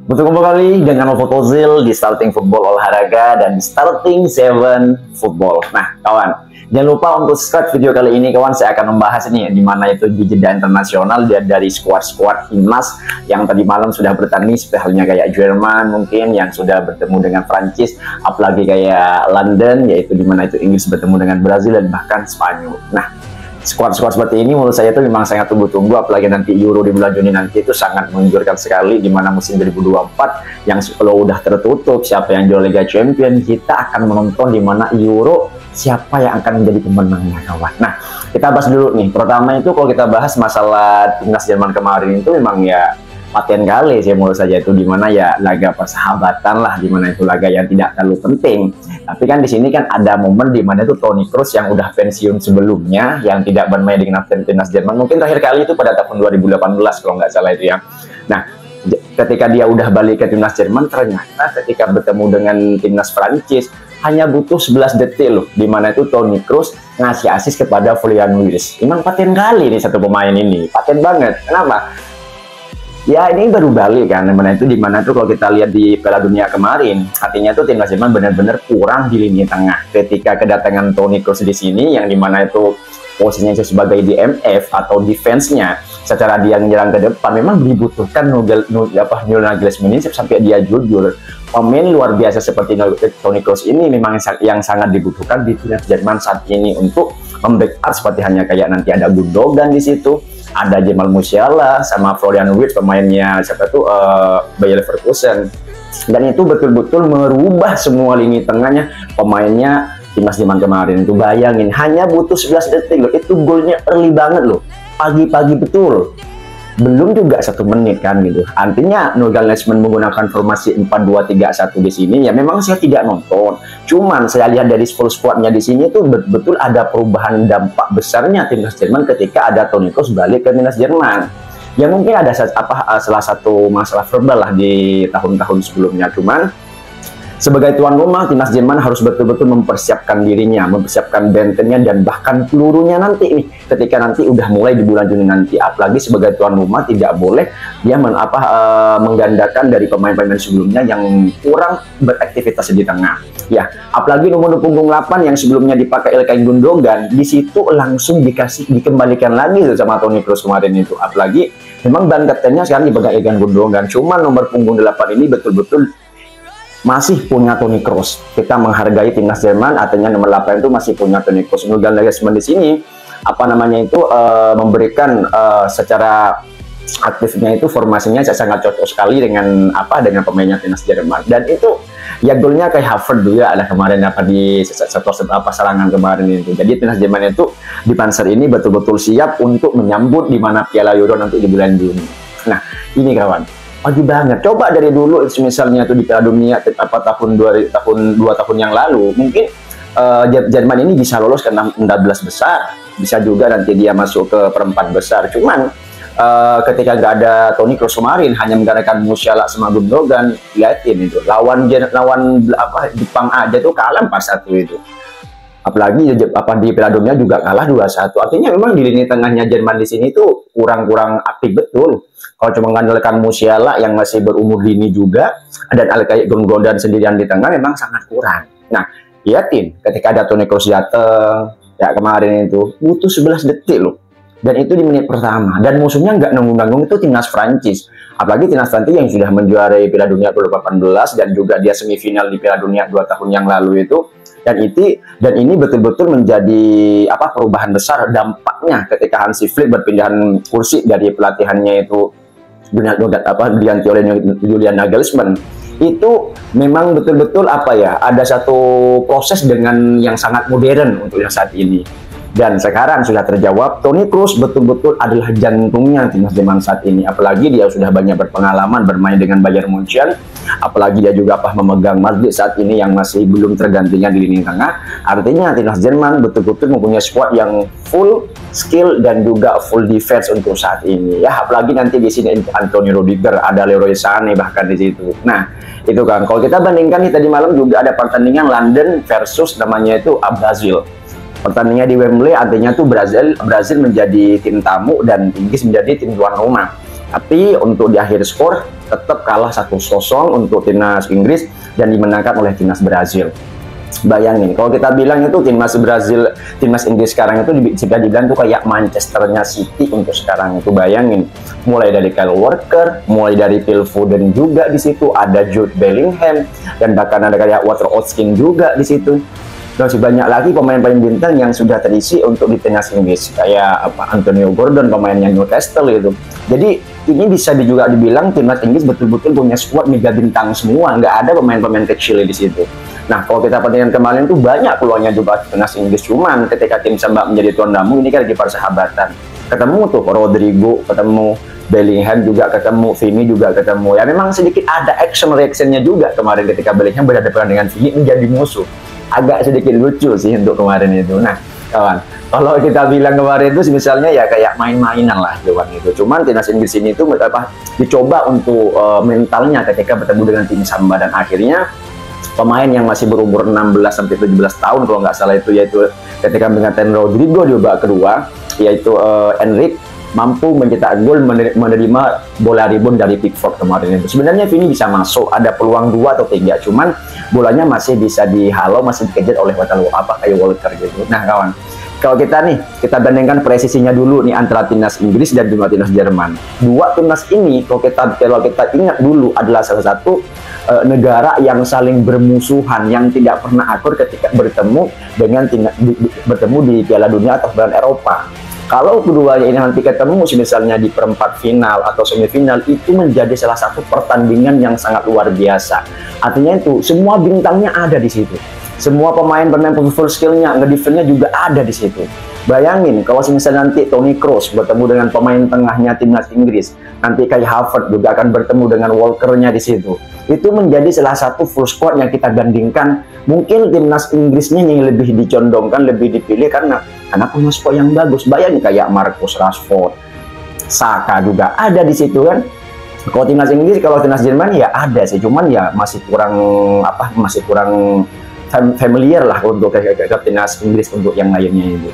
Bertemu kembali dengan Novo Kozil di Starting Football Olahraga dan di Starting 7 Football. Nah, kawan, jangan lupa untuk subscribe video kali ini, kawan. Saya akan membahas ini di mana itu di jeda internasional dari skuad-skuad timnas yang tadi malam sudah bertanding, seperti halnya kayak Jerman mungkin yang sudah bertemu dengan Prancis, apalagi kayak London, yaitu di mana itu Inggris bertemu dengan Brazil dan bahkan Spanyol. Nah, skuad-skuad seperti ini menurut saya itu memang sangat tunggu-tunggu, apalagi nanti Euro di bulan Juni nanti itu sangat menggiurkan sekali, di mana musim 2024 yang kalau udah tertutup siapa yang juara Liga Champions, kita akan menonton di mana Euro siapa yang akan menjadi pemenangnya, kawan. Nah, kita bahas dulu nih. Pertama itu kalau kita bahas masalah timnas Jerman kemarin itu memang ya paten kali sih menurut saya, itu dimana ya laga persahabatan lah, dimana itu laga yang tidak terlalu penting. Tapi kan di sini kan ada momen dimana itu Toni Kroos yang udah pensiun sebelumnya, yang tidak bermain dengan timnas Jerman mungkin terakhir kali itu pada tahun 2018 kalau nggak salah itu ya. Nah, ketika dia udah balik ke timnas Jerman, ternyata ketika bertemu dengan timnas Prancis hanya butuh 11 detik loh, dimana itu Toni Kroos ngasih asis kepada Florian Wirtz. Emang paten kali nih satu pemain ini, paten banget. Kenapa? Ya ini baru balik kan, dimana itu kalau kita lihat di Piala Dunia kemarin, artinya tuh timnas Jerman benar-benar kurang di lini tengah. Ketika kedatangan Toni Kroos di sini, yang dimana itu posisinya itu sebagai DMF atau defense-nya, secara dia menyerang ke depan, memang dibutuhkan Julian Nagelsmann ini sampai dia jujur. Pemain luar biasa seperti Toni Kroos ini memang yang sangat dibutuhkan di timnas Jerman saat ini untuk membackup, seperti hanya kayak nanti ada Gundogan di situ, ada Jamal Musiala sama Florian Wirtz pemainnya siapa tuh Bayer Leverkusen, dan itu betul-betul merubah semua lini tengahnya pemainnya timnas Jerman kemarin. Itu bayangin hanya butuh 11 detik loh, itu golnya early banget loh, pagi-pagi betul, belum juga 1 menit kan gitu. Artinya Nagelsmann menggunakan formasi 4-2-3-1 di sini ya memang saya tidak nonton, cuman saya lihat dari full squadnya di sini tuh betul-betul ada perubahan dampak besarnya timnas Jerman ketika ada Toni Kroos balik ke timnas Jerman. Ya mungkin ada salah satu masalah verbal lah di tahun-tahun sebelumnya, cuman sebagai tuan rumah, timnas Jerman harus betul-betul mempersiapkan dirinya, mempersiapkan bentengnya dan bahkan pelurunya nanti nih, ketika nanti udah mulai di bulan Juni nanti. Apalagi sebagai tuan rumah tidak boleh dia menggandakan dari pemain-pemain sebelumnya yang kurang beraktivitas di tengah. Ya, apalagi nomor punggung 8 yang sebelumnya dipakai Ilkay Gundogan, di situ langsung dikembalikan lagi sama Toni Kroos kemarin itu. Apalagi memang ban kaptennya sekarang dipegang Ilkay Gundogan, cuman nomor punggung 8 ini betul-betul masih punya Toni Kroos. Kita menghargai timnas Jerman, artinya nomor 8 itu masih punya Toni Kroos. Nagelsmann di sini memberikan secara aktifnya itu formasinya sangat cocok sekali dengan pemainnya timnas Jerman. Dan itu ya golnya kayak Havertz juga ada kemarin di serangan kemarin itu. Jadi timnas Jerman itu di Panzer ini betul-betul siap untuk menyambut di mana Piala Euro nanti di bulan Juni. Nah, ini kawan, pagi banget. Coba dari dulu misalnya tuh di Piala Dunia tahun 2 tahun yang lalu, mungkin Jerman ini bisa lolos ke 16 besar, bisa juga nanti dia masuk ke perempat besar. Cuman ketika nggak ada Toni Kroos kemarin, hanya menggunakan Musiala sama Gundogan, lihatin itu lawan Jepang aja tuh kalah 4-1 itu. Apalagi di Piala Dunia juga kalah 2-1. Artinya memang di lini tengahnya Jerman di sini tuh kurang aktif betul. Kalau cuma mengandalkan Musiala yang masih berumur dini juga, dan Ilkay Gundogan sendirian di tengah memang sangat kurang. Nah, lihatin ketika ada Toni Kroos datang ya kemarin itu butuh 11 detik loh. Dan itu di menit pertama. Dan musuhnya nggak nanggung-nanggung, itu timnas Prancis. Apalagi timnas Prancis yang sudah menjuarai Piala Dunia 2018 dan juga dia semifinal di Piala Dunia 2 tahun yang lalu itu. Dan ini betul-betul menjadi perubahan besar dampaknya ketika Hansi Flick berpindahan kursi dari pelatihannya itu diganti oleh Julian Nagelsmann. Itu memang betul-betul ada satu proses dengan yang sangat modern untuk yang saat ini. Dan sekarang sudah terjawab, Toni Kroos betul-betul adalah jantungnya timnas Jerman saat ini. Apalagi dia sudah banyak berpengalaman bermain dengan Bayern Munchen, apalagi dia juga memegang Madrid saat ini yang masih belum tergantinya di lini tengah. Artinya timnas Jerman betul-betul mempunyai squad yang full skill dan juga full defense untuk saat ini. Ya, apalagi nanti di sini Antonio Rudiger, ada Leroy Sané bahkan di situ. Nah, itu kan. Kalau kita bandingkan nih, tadi malam juga ada pertandingan London versus namanya itu Brazil. Pertandingannya di Wembley, artinya tuh Brazil menjadi tim tamu dan Inggris menjadi tim tuan rumah. Tapi untuk di akhir skor tetap kalah 1-0 untuk timnas Inggris dan dimenangkan oleh timnas Brazil. Bayangin, kalau kita bilang itu timnas Brazil, timnas Inggris sekarang itu bisa dibilang tuh kayak Manchesternya City untuk sekarang itu. Bayangin, mulai dari Kyle Walker, mulai dari Phil Foden juga di situ, ada Jude Bellingham, dan bahkan ada kayak Walter Hodgkin juga di situ. Masih banyak lagi pemain-pemain bintang yang sudah terisi untuk di timnas Inggris, kayak Antonio Gordon, pemainnya Newcastle gitu. Jadi ini bisa juga dibilang timnas Inggris betul-betul punya squad mega bintang semua, nggak ada pemain-pemain kecil di situ. Nah, kalau kita perhatikan kemarin tuh banyak peluangnya juga timnas Inggris, cuman ketika tim Samba menjadi tuan tamu ini kan lagi persahabatan. Ketemu tuh Rodrigo, ketemu Bellingham juga, ketemu Vini juga ketemu. Ya memang sedikit ada action reactionnya juga kemarin ketika Bellingham berhadapan dengan Vini menjadi musuh. Agak sedikit lucu sih untuk kemarin itu. Nah, kawan, kalau kita bilang kemarin itu misalnya ya kayak main-mainan lah kawan itu. Cuman timnas Inggris ini tuh dicoba untuk mentalnya ketika bertemu dengan tim Samba, dan akhirnya pemain yang masih berumur 16 sampai 17 tahun kalau nggak salah itu, yaitu ketika menggantikan Rodrigo di babak kedua, yaitu Enrique, mampu mencetak gol, menerima bola rebound dari Pickford kemarin itu. Sebenarnya Vini bisa masuk, ada peluang 2 atau 3, cuman bolanya masih bisa dihalau, masih dikejar oleh kayak Walker gitu. Nah kawan, kalau kita bandingkan presisinya dulu nih antara timnas Inggris dan timnas Jerman. Dua timnas ini kalau kita ingat dulu adalah salah satu negara yang saling bermusuhan, yang tidak pernah akur ketika bertemu di Piala Dunia atau Piala Eropa. Kalau keduanya ini nanti ketemu misalnya di perempat final atau semifinal, itu menjadi salah satu pertandingan yang sangat luar biasa. Artinya itu semua bintangnya ada di situ. Semua pemain full skillnya, ngedefense-nya juga ada di situ. Bayangin kalau misalnya nanti Toni Kroos bertemu dengan pemain tengahnya timnas Inggris, nanti Kai Havertz juga akan bertemu dengan Walker-nya di situ. Itu menjadi salah satu full squad yang kita bandingkan. Mungkin timnas Inggrisnya yang lebih dicondongkan, lebih dipilih karena punya squad yang bagus. Bayangin kayak Marcus Rashford, Saka juga ada di situ kan. Kalau timnas Inggris, kalau timnas Jerman ya ada sih, cuman ya masih kurang familiar lah untuk ke timnas Inggris untuk yang lainnya itu.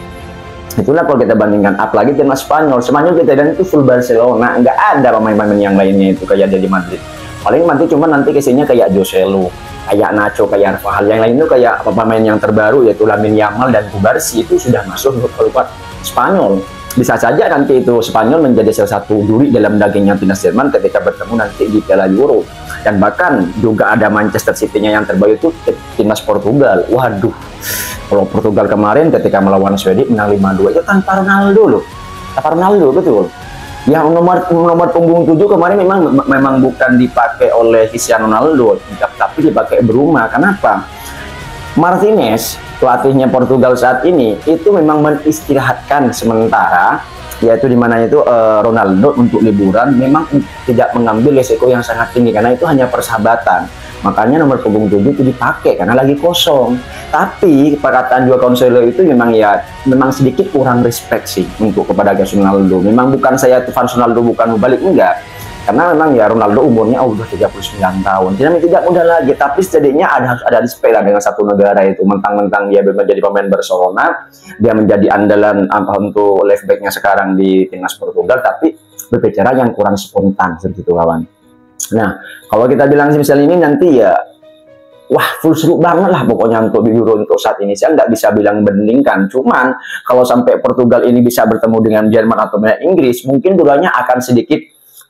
Itulah kalau kita bandingkan, apalagi timnas Spanyol kita dan itu full Barcelona, nggak ada pemain-pemain yang lainnya itu kayak di Madrid. Paling nanti cuma nanti kesini kayak Joselu, kayak Nacho, kayak Arfahal, yang lain itu kayak pemain yang terbaru yaitu Lamine Yamal dan Kubarsi, itu sudah masuk untuk keluar Spanyol. Bisa saja nanti itu Spanyol menjadi salah satu duri dalam dagingnya timnas Jerman ketika bertemu nanti di Piala Euro. Dan bahkan juga ada Manchester City-nya yang terbaik itu timnas Portugal. Waduh, kalau Portugal kemarin ketika melawan Swedia menang 5-2 itu tanpa Ronaldo loh. Tanpa Ronaldo, betul. Yang nomor punggung 7 kemarin memang bukan dipakai oleh Cristiano Ronaldo, tapi dipakai Bruma. Kenapa? Martinez, pelatihnya Portugal saat ini, itu memang menistirahatkan sementara, yaitu dimana itu Ronaldo untuk liburan, memang tidak mengambil resiko yang sangat tinggi karena itu hanya persahabatan. Makanya nomor punggung 7 itu dipakai karena lagi kosong. Tapi perkataan Joao Cancelo itu memang sedikit kurang respect sih untuk kepada Ronaldo. Memang bukan saya fans Ronaldo bukan balik, enggak. Karena memang ya Ronaldo umurnya udah 39 tahun. Tidak muda lagi, tapi setidaknya harus ada respect lah dengan satu negara itu. Mentang-mentang dia menjadi pemain Barcelona, dia menjadi andalan untuk left back-nya sekarang di timnas Portugal, tapi berbicara yang kurang spontan seperti itu kawan. Nah, kalau kita bilang misalnya ini nanti ya, wah full seru banget lah pokoknya untuk Euro untuk saat ini. Saya nggak bisa bilang bandingkan, cuman kalau sampai Portugal ini bisa bertemu dengan Jerman atau dengan Inggris, mungkin dulunya akan sedikit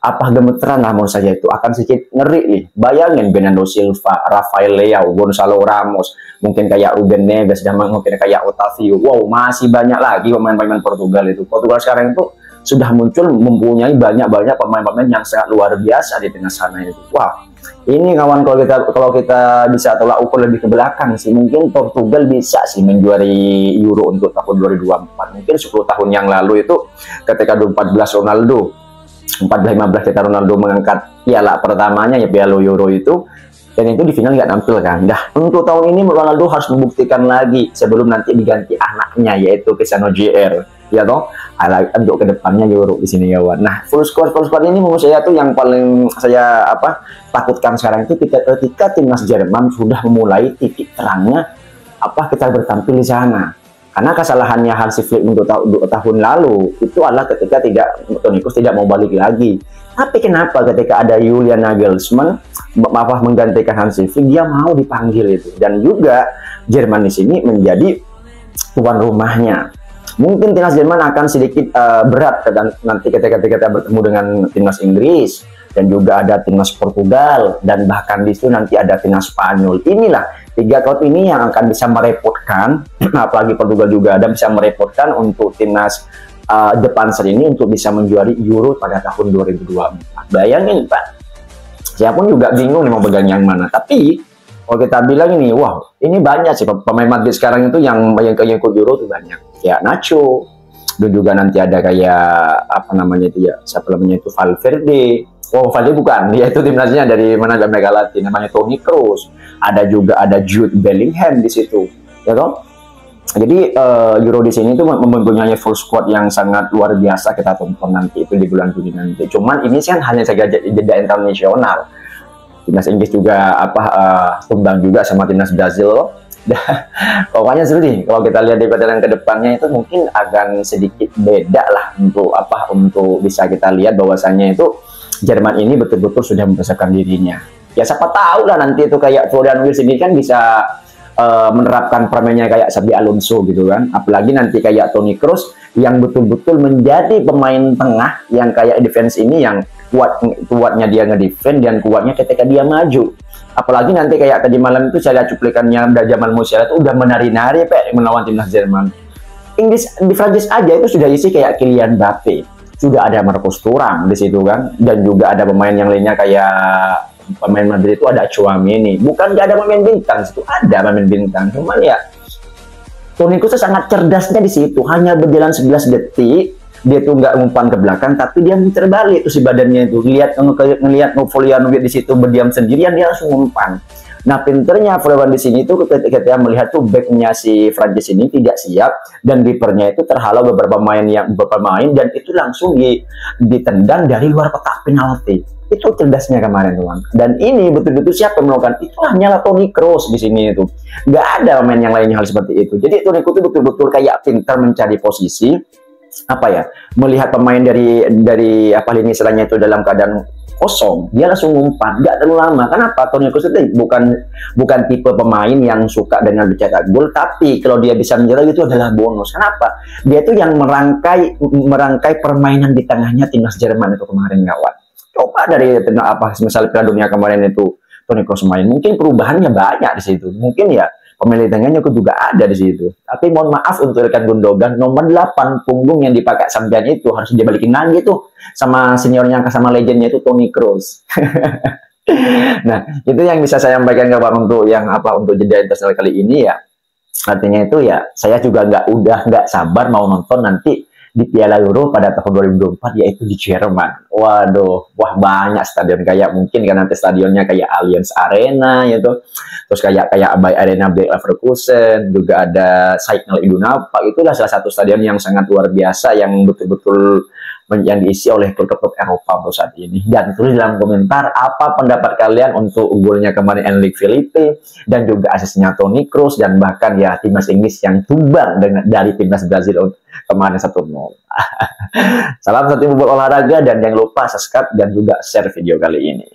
gemeteran lah menurut saya, itu akan sedikit ngeri nih. Bayangin Bernardo Silva, Rafael Leao, Gonzalo Ramos, mungkin kayak Ruben Neves, dan mungkin kayak Otavio. Wow, masih banyak lagi pemain-pemain Portugal itu. Portugal sekarang itu sudah muncul mempunyai banyak pemain-pemain yang sangat luar biasa di tengah sana itu. Wah, ini kawan, kalau kita bisa tolak ukur lebih ke belakang sih, mungkin Portugal bisa sih menjuari Euro untuk tahun 2024. Mungkin 10 tahun yang lalu itu ketika 2014 Ronaldo, 14-15 kita Ronaldo mengangkat piala pertamanya ya Piala Euro itu, dan itu di final nggak nampil kan. Nah, untuk tahun ini Ronaldo harus membuktikan lagi sebelum nanti diganti anaknya yaitu Cristiano JR, ya toh, untuk kedepannya Euro di sini kawan. Nah, full squad ini menurut saya tuh yang paling saya takutkan sekarang itu ketika timnas Jerman sudah memulai titik terangnya kita bertampil di sana. Karena kesalahannya Hansi Flick untuk tahun lalu itu adalah ketika Toni Kroos tidak mau balik lagi. Tapi kenapa ketika ada Julian Nagelsmann menggantikan Hansi Flick, dia mau dipanggil itu, dan juga Jerman di sini menjadi tuan rumahnya. Mungkin timnas Jerman akan sedikit berat nanti ketika kita bertemu dengan timnas Inggris, dan juga ada timnas Portugal, dan bahkan di situ nanti ada timnas Spanyol. Inilah 3 klub ini yang akan bisa merepotkan, apalagi Portugal juga ada, bisa merepotkan untuk timnas depan ini untuk bisa menjuari Euro pada tahun 2024. Bayangin Pak, saya pun juga bingung mau pegang yang mana. Tapi kalau kita bilang ini, wah ini banyak sih pemain Madrid sekarang itu yang ikut Euro itu banyak. Kayak Nacho, dan juga nanti ada kayak apa namanya itu ya, siapa namanya itu, Valverde. Oh, Valverde bukan, dia itu timnasnya dari mana, Amerika Latin, namanya Toni Kroos. Ada juga ada Jude Bellingham di situ, ya toh. Jadi Euro di sini itu mempunyai full squad yang sangat luar biasa, kita tonton nanti itu di bulan Juni nanti. Cuman ini kan hanya saja jeda internasional. Timnas Inggris juga tumbang juga sama timnas Brazil. Pokoknya seru nih kalau kita lihat di pertandingan kedepannya itu mungkin akan sedikit beda lah untuk bisa kita lihat bahwasannya itu Jerman ini betul-betul sudah mempersiapkan dirinya. Ya siapa tahu lah nanti itu kayak Florian Wirtz ini kan bisa menerapkan permainnya kayak Xabi Alonso gitu kan. Apalagi nanti kayak Toni Kroos yang betul-betul menjadi pemain tengah yang kayak defense ini, yang kuatnya dia ngedefend dan kuatnya ketika dia maju. Apalagi nanti kayak tadi malam itu saya lihat cuplikannya Jamal Musiala itu udah menari-nari melawan timnas Jerman. Inggris di Prancis aja itu sudah isi kayak Kylian Mbappe, sudah ada Marcus Thuram di situ kan, dan juga ada pemain yang lainnya kayak pemain Madrid itu ada Tchouaméni. Bukan gak ada pemain bintang, itu ada pemain bintang. Cuman ya Toni Kroos sangat cerdasnya di situ, hanya berjalan 11 detik dia tuh nggak umpan ke belakang, tapi dia muter balik tuh si badannya itu. Ngelihat Florian Wirtz di situ berdiam sendirian, dia langsung umpan. Nah, pinternya Florian di sini tuh ketika dia melihat tuh backnya si Prancis ini tidak siap dan kipernya itu terhalau beberapa pemain dan itu langsung ditendang dari luar kotak penalti. Itu cerdasnya kemarin tuan. Dan ini betul-betul siapa yang melakukan itu, hanyalah Toni Kroos di sini itu. Nggak ada pemain yang lainnya hal seperti itu. Jadi Toni Kroos itu betul-betul kayak pintar mencari posisi, melihat pemain dari lini serangnya itu dalam keadaan kosong, dia langsung umpan, nggak terlalu lama. Kenapa? Toni Kroos itu bukan tipe pemain yang suka dengan mencetak gol, tapi kalau dia bisa mencetak itu adalah bonus. Kenapa? Dia itu yang merangkai permainan di tengahnya timnas Jerman itu kemarin, kawan. Coba dari misalnya Piala Dunia kemarin itu Toni Kroos main, mungkin perubahannya banyak di situ. Mungkin ya pemain tengahnya juga ada di situ. Tapi mohon maaf untuk rekan Gundogan, nomor 8 punggung yang dipakai sampean itu harus dibalikin lagi tuh sama seniornya, sama legendnya itu Toni Kroos. Nah, itu yang bisa saya sampaikan ke Pak untuk untuk jeda internasional kali ini ya. Artinya itu ya, saya juga nggak sabar mau nonton nanti di Piala Euro pada tahun 2024, yaitu di Jerman. Waduh, wah banyak stadion, kayak mungkin kan nanti stadionnya kayak Allianz Arena gitu. Terus kayak Bay Arena Bayer Leverkusen, juga ada Signal Iduna Park. Itulah salah satu stadion yang sangat luar biasa yang betul-betul yang diisi oleh klub-klub Eropa untuk saat ini. Dan tulis dalam komentar apa pendapat kalian untuk golnya kemarin Enrique Felipe dan juga asisnya Toni Kroos, dan bahkan ya timnas Inggris yang tumbang dari timnas Brazil kemarin 1-0. Salam satu buat olahraga, dan jangan lupa subscribe dan juga share video kali ini.